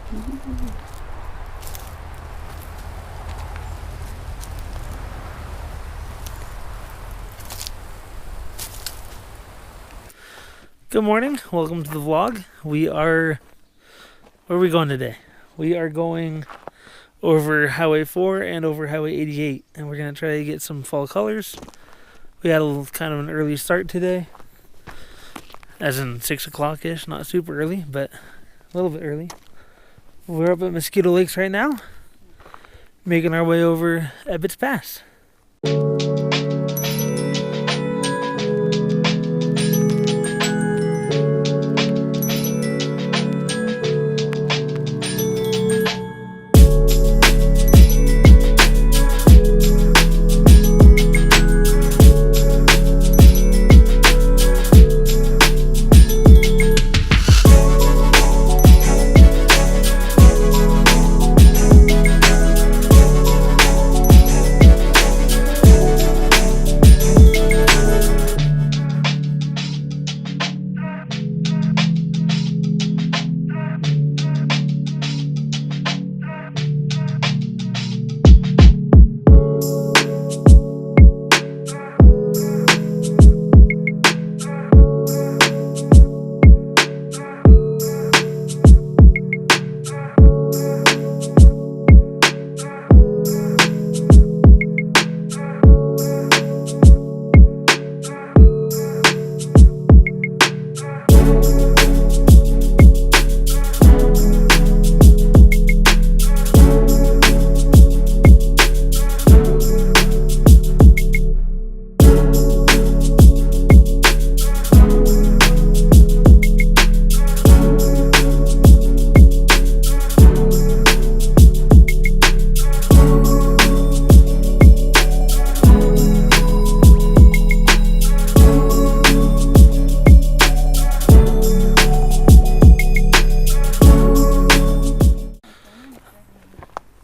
Good morning, welcome to the vlog. Where are we going today? We are going over Highway 4 and over Highway 88, and we're going to try to get some fall colors. We had kind of an early start today, as in 6 o'clock-ish, not super early, but a little bit early. We're up at Mosquito Lakes right now, making our way over Ebbets Pass.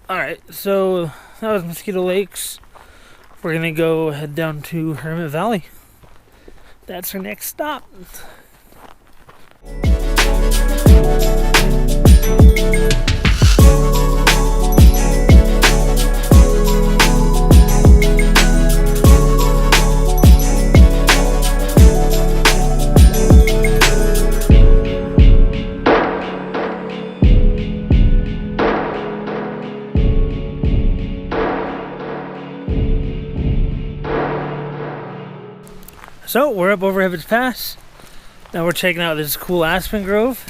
Alright, so that was Mosquito Lakes. We're gonna go head down to Hermit Valley. That's our next stop. So we're up over Ebbets Pass. Now we're checking out this cool aspen grove.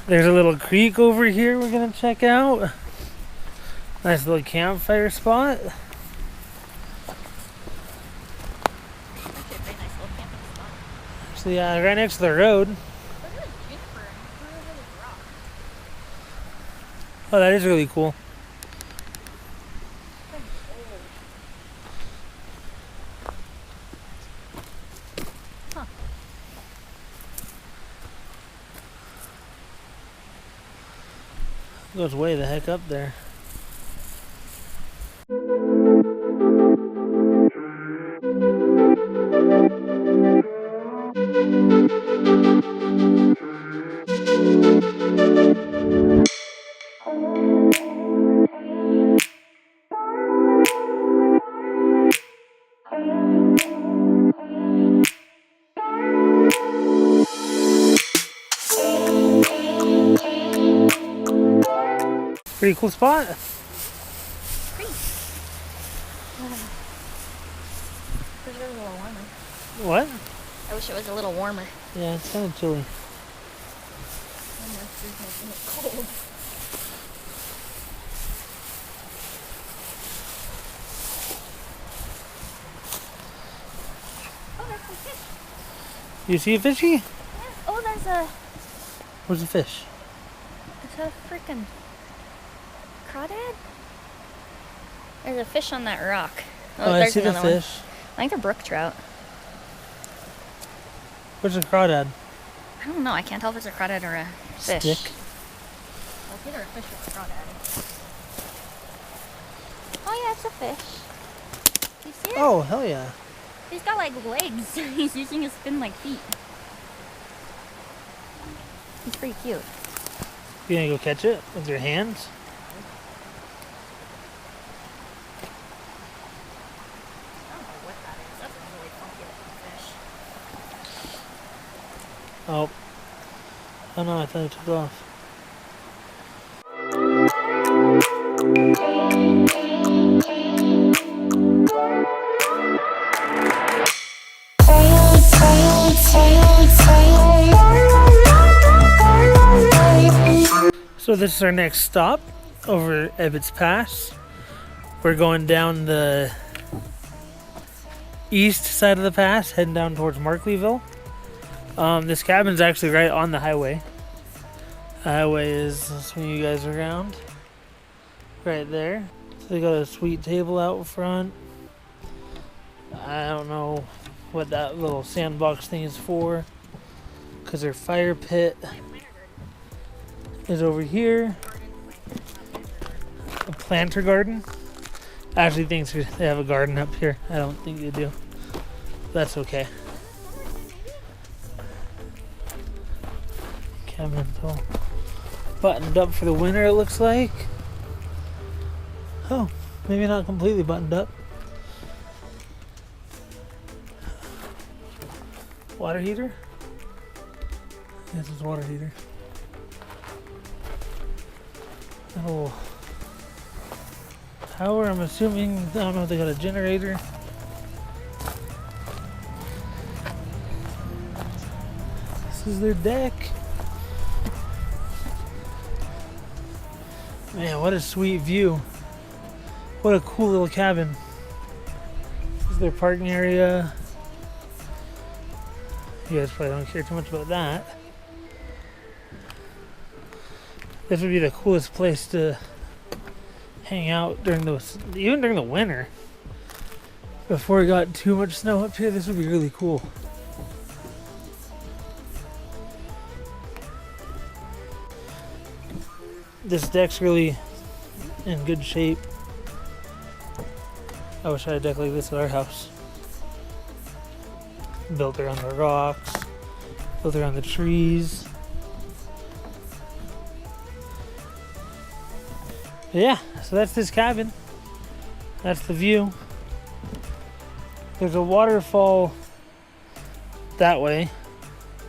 There's a little creek over here we're gonna check out. Nice little campfire spot. So yeah, right next to the road. Oh, that is really cool. Goes way the heck up there. Pretty cool spot. Pretty. Wish it was a little warmer. What? I wish it was a little warmer. Yeah, it's kind of chilly. Almost is making it cold. Oh, there's some fish. You see a fishy? Yeah. Oh, there's a... Where's the fish? It's a freaking crawdad. There's a fish on that rock. Oh, I there's see the another one. fish. I think they're brook trout. Where's the crawdad? I don't know. I can't tell if it's a crawdad or a fish. Stick. Well, it's either a fish or a crawdad. Oh yeah, it's a fish. You see it? Oh, hell yeah. He's got like legs. He's using his fin like feet. He's pretty cute. You gonna go catch it with your hands? I don't know what that is. That's a really funky looking fish. Oh. Oh no, I thought it took off. So this is our next stop over Ebbets Pass. We're going down the east side of the pass, heading down towards Markleyville. This cabin's actually right on the highway. The highway is, I'll swing you guys around, right there. So they got a sweet table out front. I don't know what that little sandbox thing is for, because their fire pit is over here. A planter garden. Ashley thinks they have a garden up here. I don't think they do. That's okay. Cabin's all buttoned up for the winter, it looks like. Oh, maybe not completely buttoned up. Water heater? This is water heater. Oh, power, I'm assuming. I don't know if they got a generator. This is their deck. Man, what a sweet view. What a cool little cabin. This is their parking area. You guys probably don't care too much about that. This would be the coolest place to hang out during even during the winter. Before it got too much snow up here, this would be really cool. This deck's really in good shape. I wish I had a deck like this at our house. Built around the rocks, built around the trees. But yeah, so that's this cabin. That's the view. There's a waterfall that way,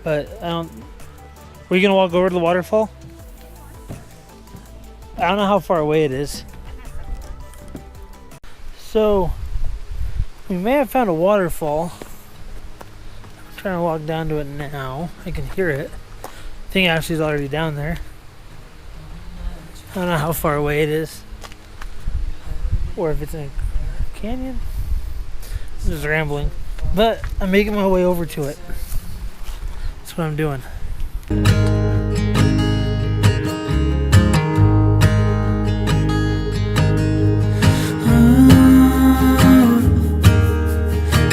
but I don't. Were you gonna walk over to the waterfall? I don't know how far away it is. So we may have found a waterfall. I'm trying to walk down to it now. I can hear it. I think Ashley's already down there. I don't know how far away it is, or if it's in a canyon. This is rambling, but I'm making my way over to it. That's what I'm doing.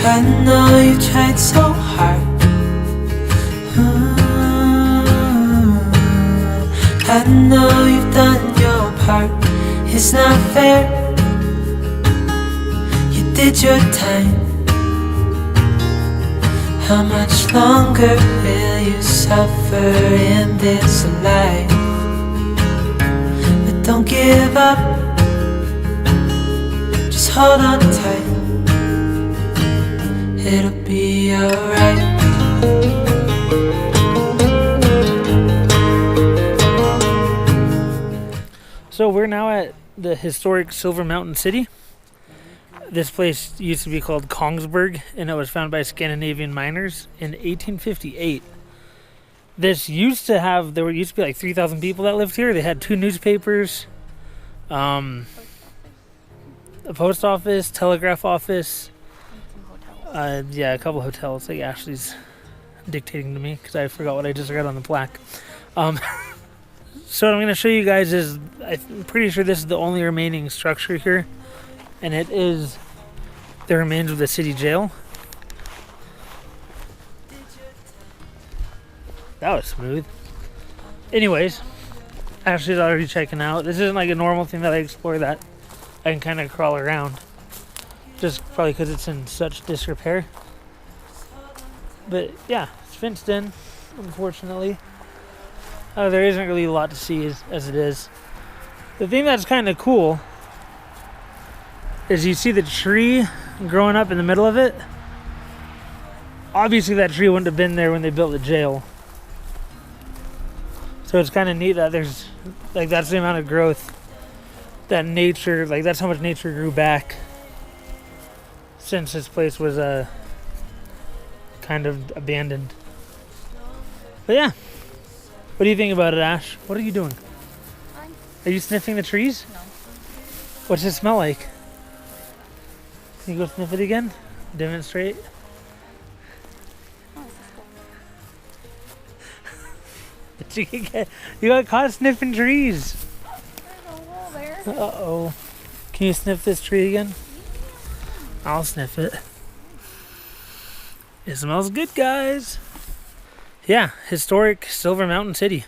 I know you tried so hard. I know you've done your part. It's not fair. You did your time. How much longer will you suffer in this life? But don't give up. Just hold on tight. It'll be alright. So we're now at the historic Silver Mountain City. This place used to be called Kongsberg, and it was founded by Scandinavian miners in 1858. This used to have, there used to be like 3,000 people that lived here. They had 2 newspapers, a post office, telegraph office, yeah, a couple hotels. Like Ashley's dictating to me because I forgot what I just read on the plaque. So what I'm going to show you guys is, I'm pretty sure this is the only remaining structure here, and it is the remains of the city jail. That was smooth. Anyways, Ashley's already checking out. This isn't like a normal thing that I explore that I can kind of crawl around. Just probably because it's in such disrepair. But yeah, it's fenced in, unfortunately. There isn't really a lot to see as it is. The thing that's kind of cool is you see the tree growing up in the middle of it. Obviously that tree wouldn't have been there when they built the jail. So it's kind of neat that there's, like, that's the amount of growth that nature, like, that's how much nature grew back since this place was kind of abandoned. But yeah. What do you think about it, Ash? What are you doing? Are you sniffing the trees? No. What's it smell like? Can you go sniff it again? Demonstrate. Oh, this is cool. You got caught sniffing trees. There's a hole there. Uh-oh. Can you sniff this tree again? I'll sniff it. It smells good, guys. Yeah, historic Silver Mountain City.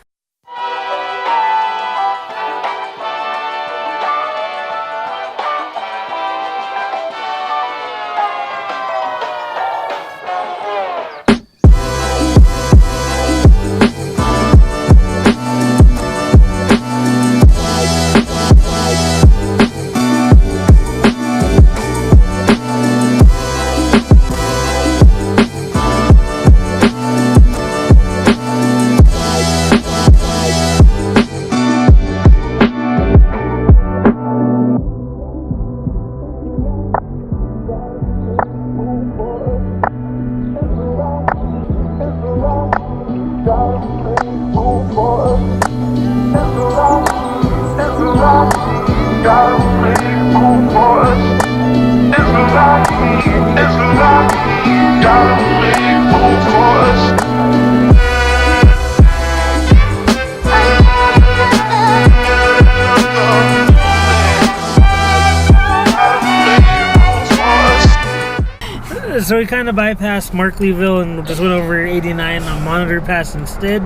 So we kind of bypassed Markleyville and just went over 89 on Monitor Pass instead.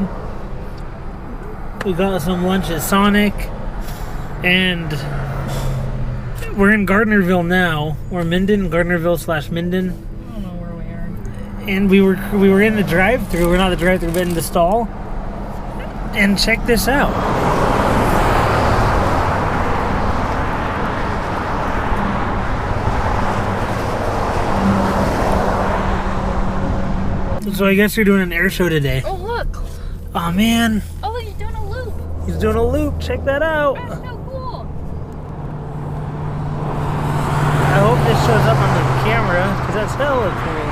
We got some lunch at Sonic, and we're in Gardnerville now, or Minden, Gardnerville/Minden. I don't know where we are. And we were in the drive-thru. We're not the drive-thru, but in the stall. And check this out. So I guess you're doing an air show today. Oh, look. Oh man. Oh, look, he's doing a loop. He's doing a loop. Check that out. That's so cool. I hope this shows up on the camera, because that's hella cool.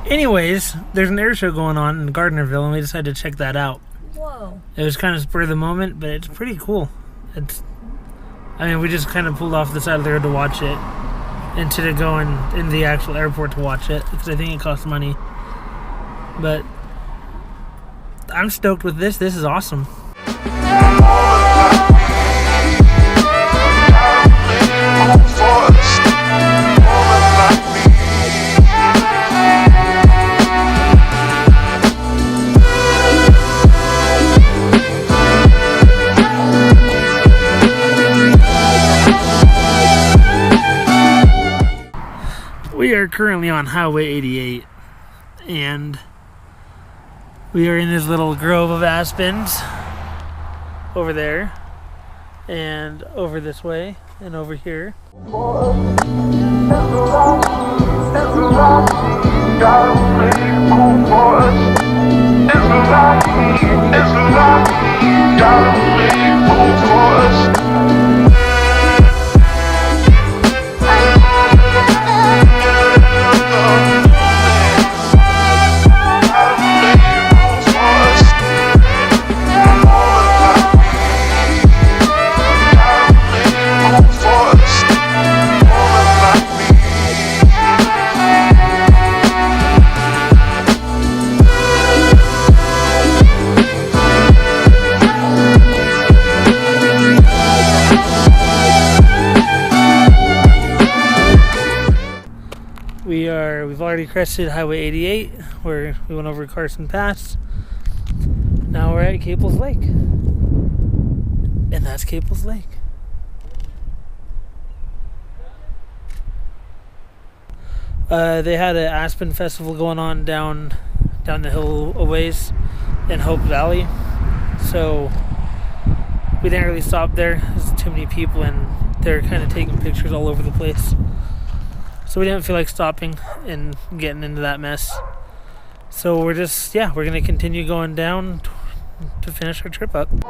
Anyways, there's an air show going on in Gardnerville, and we decided to check that out. Whoa. It was kind of spur of the moment, but it's pretty cool. We just kind of pulled off the side of the road to watch it, instead of going in the actual airport to watch it, because I think it costs money. But I'm stoked with this. This is awesome. We are currently on Highway 88, and we are in this little grove of aspens over there, and over this way, and over here. already crested Highway 88, where we went over Carson Pass. Now we're at Caples Lake. And that's Caples Lake. They had an Aspen Festival going on down the hill a ways in Hope Valley. So we didn't really stop there. There's too many people and they're kind of taking pictures all over the place. So we didn't feel like stopping and getting into that mess. So we're just, we're going to continue going down to finish our trip up. It's